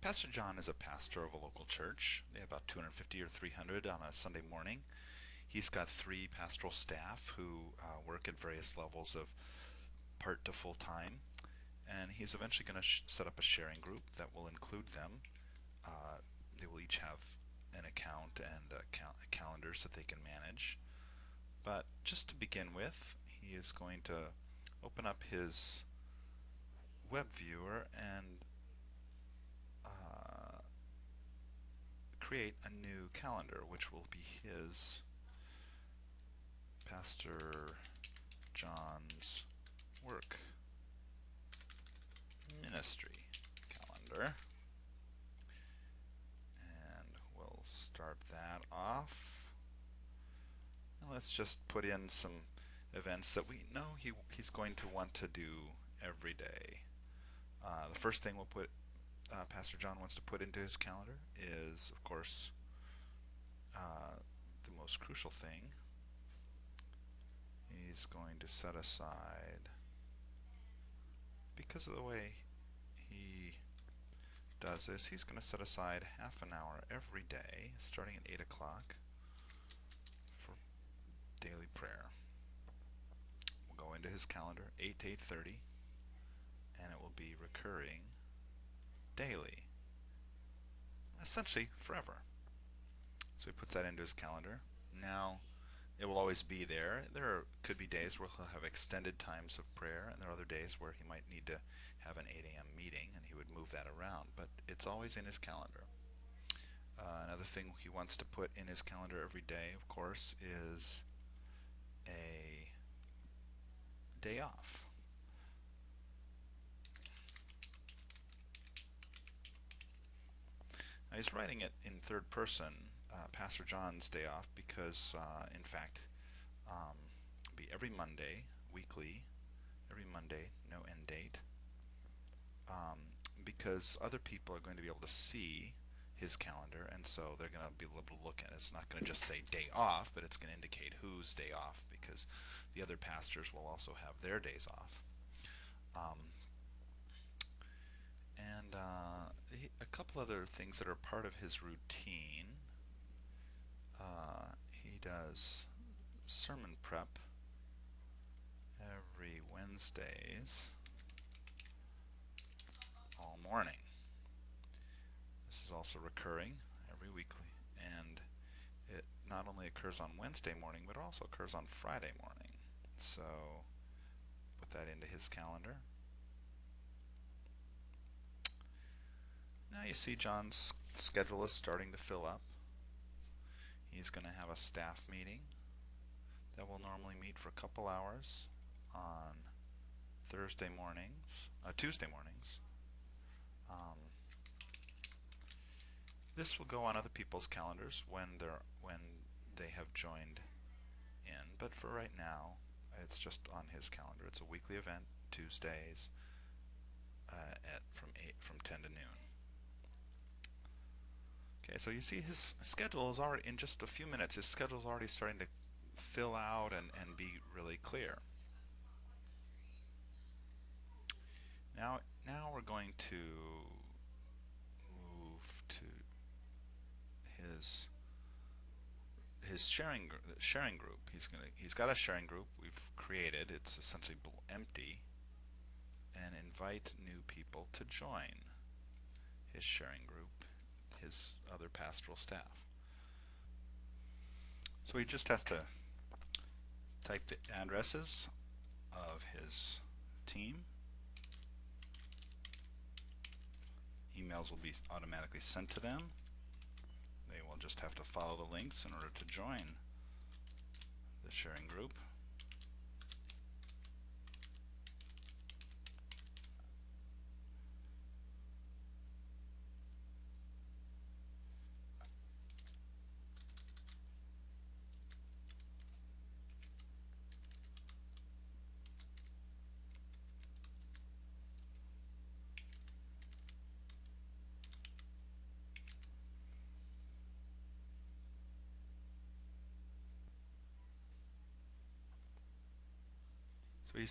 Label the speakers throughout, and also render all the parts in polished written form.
Speaker 1: Pastor John is a pastor of a local church. They have about 250 or 300 on a Sunday morning. He's got three pastoral staff who work at various levels of part to full time. And he's eventually going to set up a sharing group that will include them. Uh, they will each have an account and a calendars that they can manage. But just to begin with, he is going to open up his web viewer and create a new calendar, which will be his Pastor John's work ministry calendar. And we'll start that off. And let's just put in some events that we know he's going to want to do every day. The first thing we'll put Pastor John wants to put into his calendar is, of course, the most crucial thing. He's going to set aside, because of the way he does this, he's going to set aside half an hour every day, starting at 8 o'clock, for daily prayer. We'll go into his calendar, 8 to 8:30, and it will be recurring daily, essentially forever. So he puts that into his calendar. Now, it will always be there. Could be days where he'll have extended times of prayer, and there are other days where he might need to have an 8 a.m. meeting, and he would move that around, but it's always in his calendar. Another thing he wants to put in his calendar every day, of course, is a day off. Now he's writing it in third person, Pastor John's day off, because in fact, it'll be every Monday, weekly, every Monday, no end date, because other people are going to be able to see his calendar, and so they're going to be able to look at it. It's not going to just say day off, but it's going to indicate whose day off, because the other pastors will also have their days off. And a couple other things that are part of his routine. He does sermon prep every Wednesdays all morning. This is also recurring every weekly, and it not only occurs on Wednesday morning, but it also occurs on Friday morning. So put that into his calendar. Now you see John's schedule is starting to fill up. He's going to have a staff meeting that will normally meet for a couple hours on Tuesday mornings. This will go on other people's calendars when they have joined in, but for right now, it's just on his calendar. It's a weekly event, Tuesdays, from 10 to noon. Okay, so you see his schedule is already, in just a few minutes, his schedule is already starting to fill out and be really clear. Now we're going to move to his sharing group. He's got a sharing group we've created. It's essentially empty, and invite new people to join his sharing group, his other pastoral staff. So he just has to type the addresses of his team. Emails will be automatically sent to them. They will just have to follow the links in order to join the sharing group. So he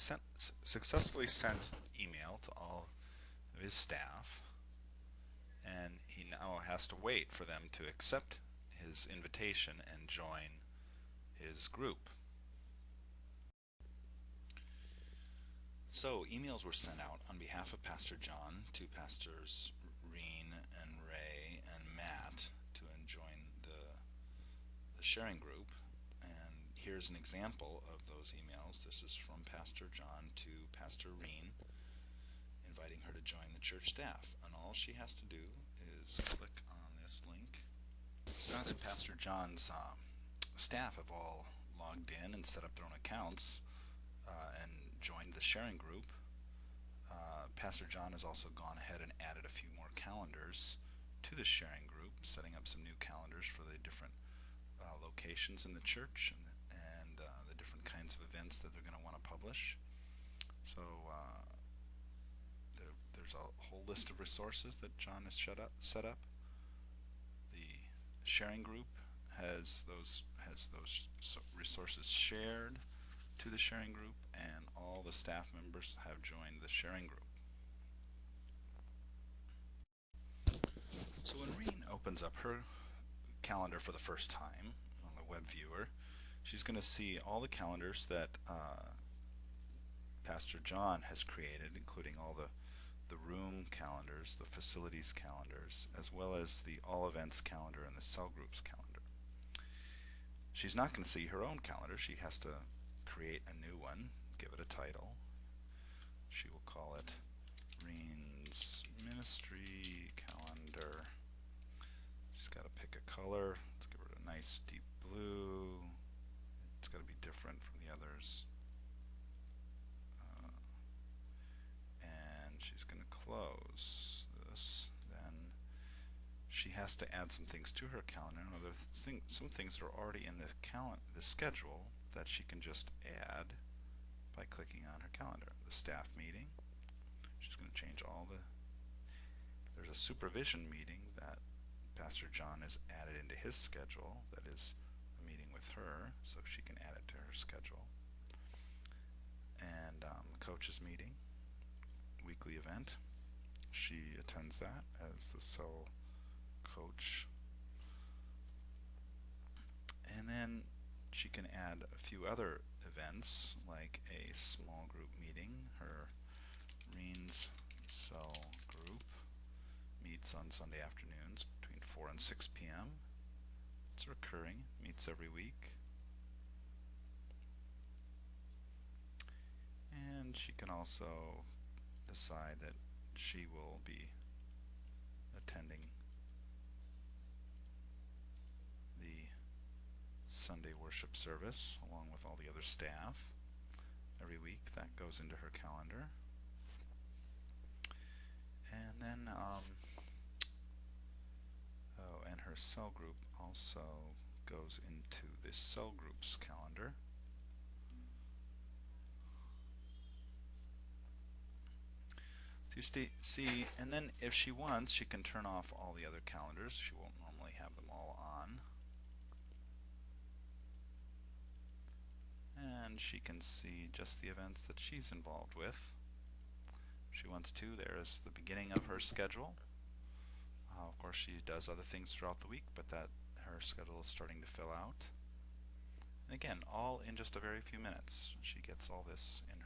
Speaker 1: successfully sent email to all of his staff, and he now has to wait for them to accept his invitation and join his group. So emails were sent out on behalf of Pastor John to Pastors Reen and Ray and Matt to join the sharing group. And here's an example of those emails. This is from Pastor John to Pastor Reen, inviting her to join the church staff. And all she has to do is click on this link. So now that Pastor John's staff have all logged in and set up their own accounts and joined the sharing group, Pastor John has also gone ahead and added a few more calendars to the sharing group, setting up some new calendars for the different locations in the church and the different kinds of events that they're going to want to publish. So there's a whole list of resources that John has set up. The sharing group has those resources shared to the sharing group, and all the staff members have joined the sharing group. So when Reen opens up her calendar for the first time on the web viewer, she's going to see all the calendars that Pastor John has created, including all the room calendars, the facilities calendars, as well as the all events calendar and the cell groups calendar. She's not going to see her own calendar. She has to create a new one, give it a title. She will call it Reen's Ministry Calendar. She's got to pick a color. Let's give her a nice deep blue. It's got to be different from the others. And she's going to close this. Then she has to add some things to her calendar. Some things that are already in the schedule that she can just add by clicking on her calendar. The staff meeting. She's going to change all there's a supervision meeting that Pastor John has added into his schedule that is a meeting with her, so she can add it to her schedule. And the coaches meeting, weekly event, she attends that as the cell coach. And then she can add a few other events, like a small group meeting. Her Reen's cell group meets on Sunday afternoons between 4 and 6 p.m. It's recurring, meets every week. And she can also decide that she will be attending the Sunday worship service along with all the other staff every week. That goes into her calendar. And then and her cell group also goes into this cell groups calendar. So you see, and then if she wants, she can turn off all the other calendars. She won't normally have them all on. And she can see just the events that she's involved with. If she wants to, there is the beginning of her schedule. Of course, she does other things throughout the week, but that her schedule is starting to fill out. And again, all in just a very few minutes. She gets all this in